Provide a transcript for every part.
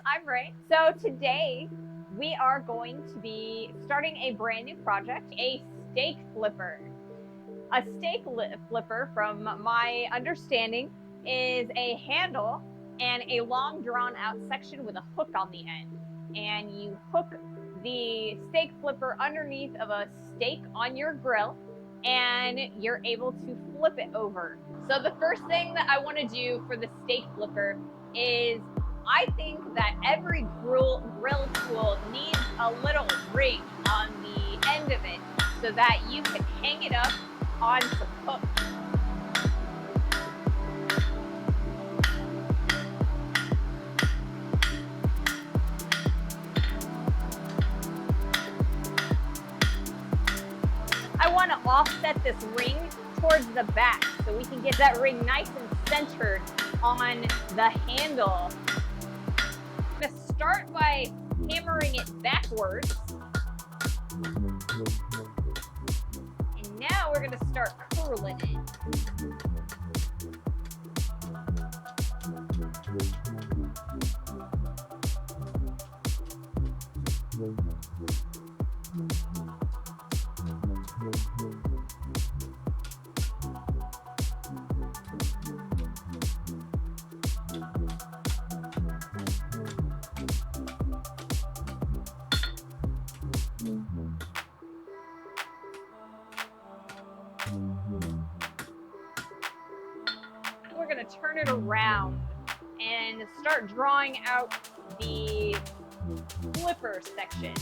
I'm Ray. So today we are going to be starting a brand new project, a steak flipper. A steak flipper, from my understanding, is a handle and a long drawn out section with a hook on the end. And you hook the steak flipper underneath of a steak on your grill and you're able to flip it over. So the first thing that I want to do for the steak flipper is I think that every grill tool needs a little ring on the end of it so that you can hang it up on some hooks. I want to offset this ring towards the back so we can get that ring nice and centered on the handle. I'm going to start by hammering it backwards. And now we're going to start curling it. We're going to turn it around and start drawing out the flipper section.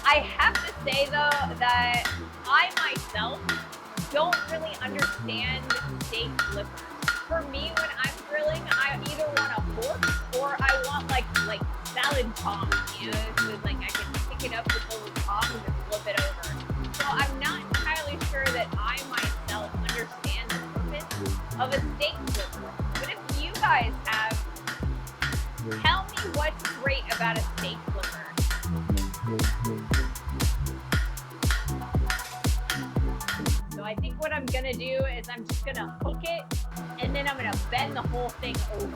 I have to say though that I myself don't really understand steak flippers. For me, when I'm grilling, I either want a fork or I want like salad tongs, you know, so like I can pick it up with those tongs and flip it over. So I'm not entirely sure that I myself understand the purpose of a steak flipper. But if you guys have, tell me what's great about a steak flipper. So I think what I'm gonna do is I'm just gonna hook it and then I'm gonna bend the whole thing over.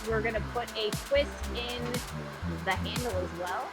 We're going to put a twist in the handle as well.